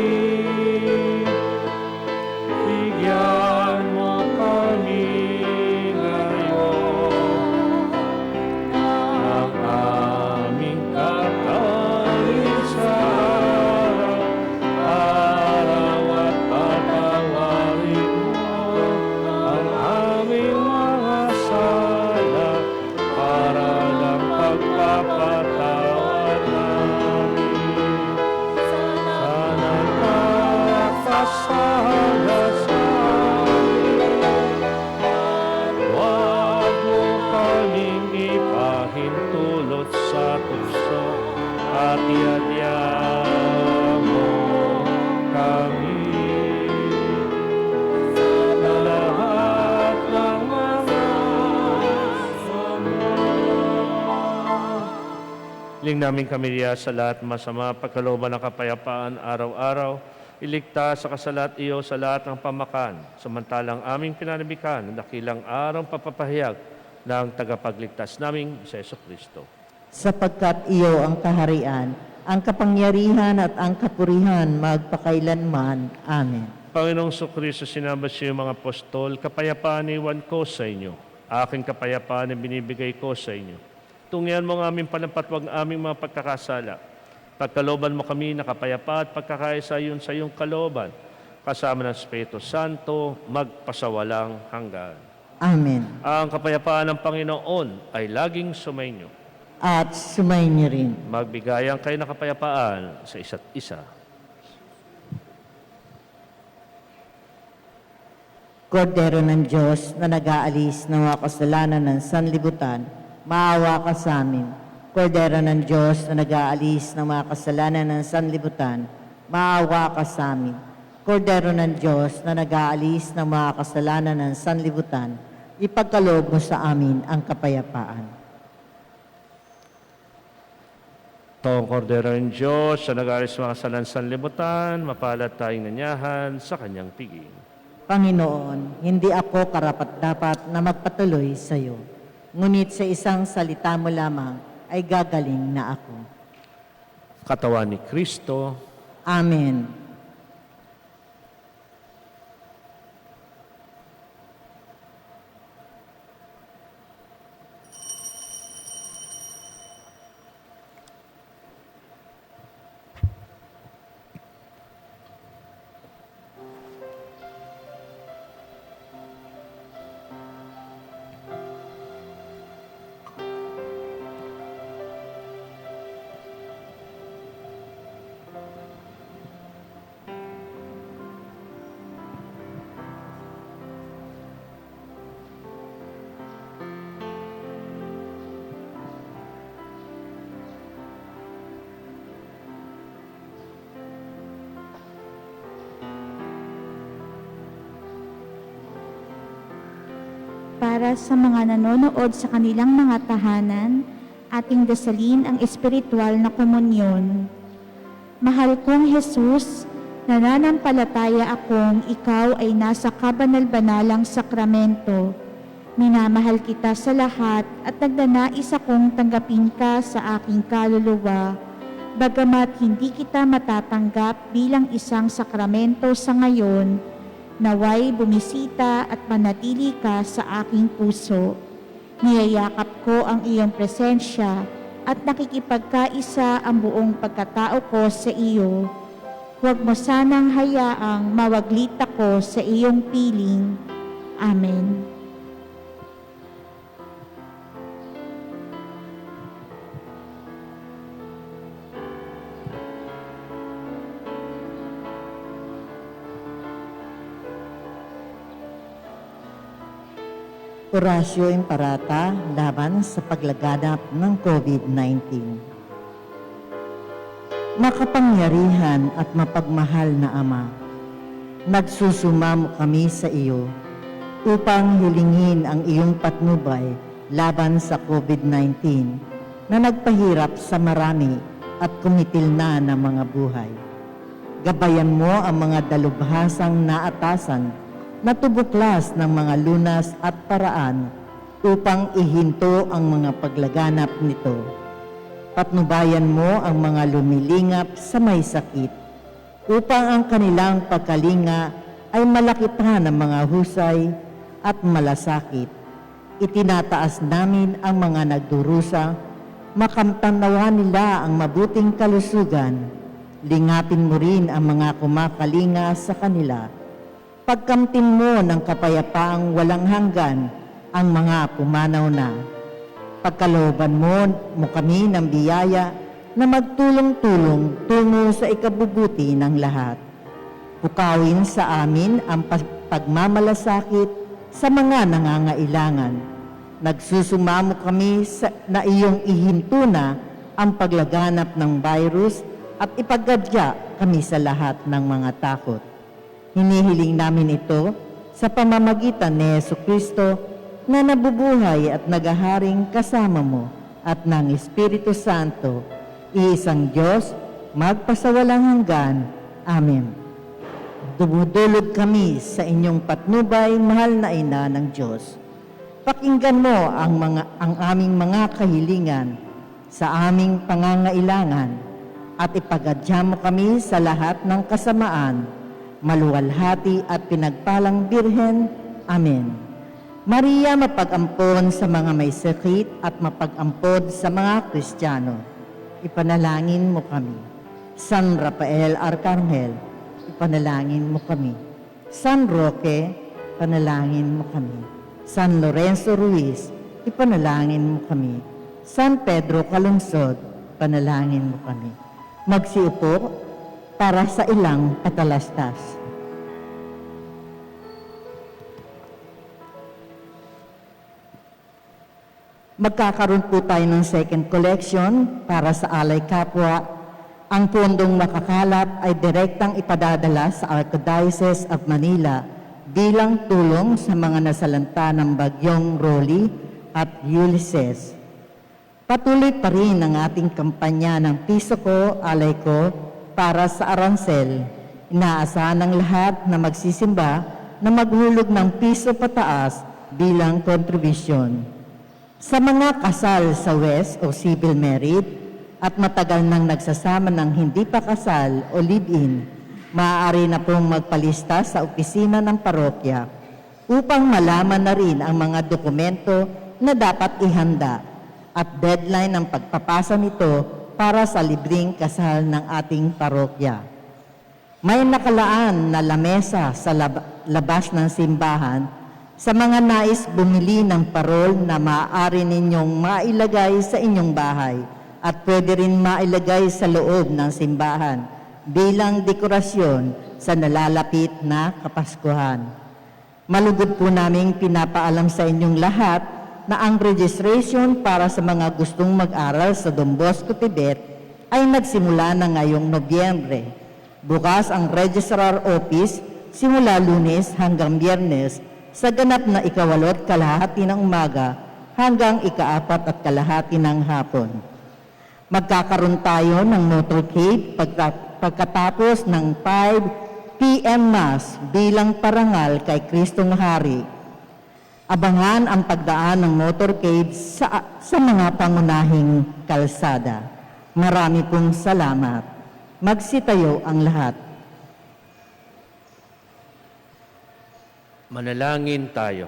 Bigyan mo kami ngayon ng aming kakalinsan. Araw at patawarin mo ang aming mga sala para lang pagpapatawad namin. Sana nakasala sa amin. Huwag mo kaming ipahintulot sa tukso at iadya mo kami sa lahat ng mga sama. Hiling namin kami diya sa lahat masama, pagkalooban ng kapayapaan araw-araw, iligtas sa kasalat iyo sa lahat ng pamakan, samantalang aming pinanabikan ng dakilang araw papapahayag ng tagapagligtas naming sa Jesucristo. Sapagkat iyo ang kaharian, ang kapangyarihan at ang kapurihan magpakailanman. Amen. Panginoong Jesucristo, sinabi sa iyo mga apostol, kapayapaan iwan ko sa inyo. Aking kapayapaan ay binibigay ko sa inyo. Tungyan mo ang aming panapatwag aming mga pagkakasala. Pagkalooban mo kami na kapayapa at pagkakaisa yun sa iyong kalooban, kasama ng Espiritu Santo, magpasawalang hanggan. Amen. Ang kapayapaan ng Panginoon ay laging sumainyo. At sumainyo rin. Magbigayan kayo ng kapayapaan sa isa't isa. Kordero ng Diyos na nag-aalis ng mga kasalanan ng sanlibutan, maawa ka sa amin. Kordero ng Diyos na nag-aalis ng mga kasalanan ng sanlibutan, maawa ka sa amin. Kordero ng Diyos na nag-aalis ng mga kasalanan ng sanlibutan, ipagkaloob mo sa amin ang kapayapaan. Tong Kordero ng Diyos na nag-aalis ng mga kasalanan ng sanlibutan, mapalad tayong nanyahan sa kanyang piging. Panginoon, hindi ako karapat-dapat na magpatuloy sa iyo. Ngunit sa isang salita mo lamang ay gagaling na ako. Katawan ni Kristo. Amen. Para sa mga nanonood sa kanilang mga tahanan, ating dasalin ang espiritual na komunyon. Mahal kong Jesus, nananampalataya akong ikaw ay nasa kabanal-banalang sakramento. Minamahal kita sa lahat at nagdanais akong tanggapin ka sa aking kaluluwa. Bagamat hindi kita matatanggap bilang isang sakramento sa ngayon, Naway bumisita at manatili ka sa aking puso. Niyayakap ko ang iyong presensya at nakikipagkaisa ang buong pagkatao ko sa iyo. Huwag mo sanang hayaang mawaglit ako sa iyong piling. Amen. Orasyo Imparata laban sa paglaganap ng COVID-19. Makapangyarihan at mapagmahal na Ama, nagsusumamo kami sa iyo upang hilingin ang iyong patnubay laban sa COVID-19 na nagpahirap sa marami at kumitil na ng mga buhay. Gabayan mo ang mga dalubhasang naatasan na tubuklas ng mga lunas at paraan upang ihinto ang mga paglaganap nito. Patnubayan mo ang mga lumilingap sa may sakit upang ang kanilang pagkalinga ay malaki pa ng mga husay at malasakit. Itinataas namin ang mga nagdurusa, makamtanawa nila ang mabuting kalusugan. Lingapin mo rin ang mga kumakalinga sa kanila. Pagkamtin mo ng kapayapaang walang hanggan ang mga pumanaw na. Pagkalooban mo kami ng biyaya na magtulong-tulong tungo sa ikabubuti ng lahat. Pukawin sa amin ang pagmamalasakit sa mga nangangailangan. Nagsusumamo kami na iyong ihinto na ang paglaganap ng virus at ipaggadya kami sa lahat ng mga takot. Hinihiling namin ito sa pamamagitan ni Jesucristo na nabubuhay at nagaharing kasama mo at ng Espiritu Santo, iisang Diyos, magpasawalang hanggan. Amen. Dumudulog kami sa inyong patnubay, mahal na Ina ng Diyos. Pakinggan mo ang aming mga kahilingan sa aming pangangailangan at ipagadya mo kami sa lahat ng kasamaan, maluwalhati at pinagpalang Birhen. Amen. Maria, mapag-ampon sa mga may sakit at mapag-ampon sa mga Kristiyano. Ipanalangin mo kami. San Rafael Arcangel, ipanalangin mo kami. San Roque, panalangin mo kami. San Lorenzo Ruiz, ipanalangin mo kami. San Pedro Calungsod, panalangin mo kami. Magsiupo para sa ilang katalastas. Magkakaroon po tayo ng second collection para sa Alay Kapwa. Ang pondong makakalap ay direktang ipadadala sa Archdiocese of Manila bilang tulong sa mga nasalanta ng bagyong Rolly at Ulysses. Patuloy pa rin ang ating kampanya ng Piso Ko, Alay Ko para sa Arancel. Inaasahan ng lahat na magsisimba na maghulog ng piso pataas bilang kontribusyon. Sa mga kasal sa West o civil married at matagal nang nagsasama ng hindi pa kasal o live-in, maaari na pong magpalista sa opisina ng parokya upang malaman na rin ang mga dokumento na dapat ihanda at deadline ng pagpapasa nito para sa libreng kasal ng ating parokya. May nakalaan na lamesa sa labas ng simbahan sa mga nais bumili ng parol na maaari ninyong mailagay sa inyong bahay at pwede rin mailagay sa loob ng simbahan bilang dekorasyon sa nalalapit na Kapaskuhan. Malugod po naming pinapaalam sa inyong lahat na ang registration para sa mga gustong mag-aral sa Don Bosco, Tibet ay nagsimula na ngayong Nobyembre. Bukas ang Registrar Office simula Lunes hanggang Biyernes sa ganap na 8:30 ng umaga hanggang 4:30 ng hapon. Magkakaroon tayo ng motorcade pagkatapos ng 5 p.m. Mass bilang parangal kay Kristong Hari. Abangan ang pagdaan ng motorcade sa mga pangunahing kalsada. Marami pong salamat. Magsitayo ang lahat. Manalangin tayo.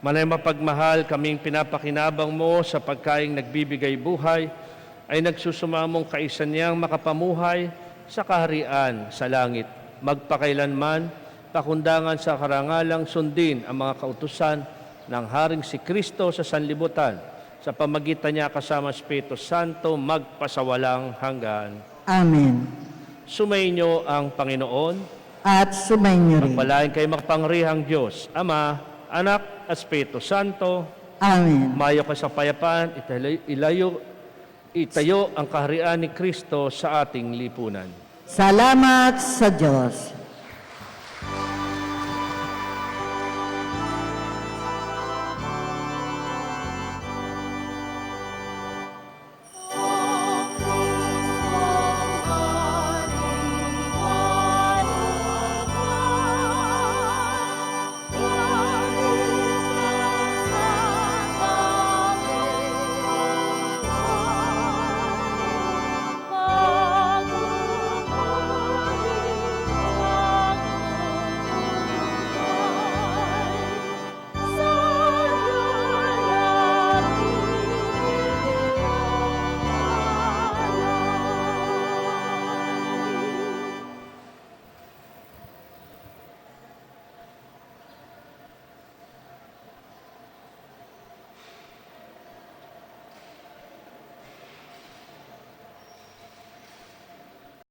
Manay mapagmahal, kaming pinapakinabang mo sa pagkaing nagbibigay buhay, ay nagsusumamong kaisa niyang makapamuhay sa kaharian sa langit. Magpakailanman, pakundangan sa karangalang sundin ang mga kautusan ng Haring si Kristo sa sanlibutan, sa pamagitan niya kasama Espiritu Santo, magpasawalang hanggan. Amen. Sumainyo ang Panginoon. At sumainyo rin. Pagpalain kayo makapangyarihang Diyos, Ama, Anak, at Espiritu Santo. Amen. Mayo ka sa payapaan, itayo ang kaharian ni Kristo sa ating lipunan. Salamat sa Diyos.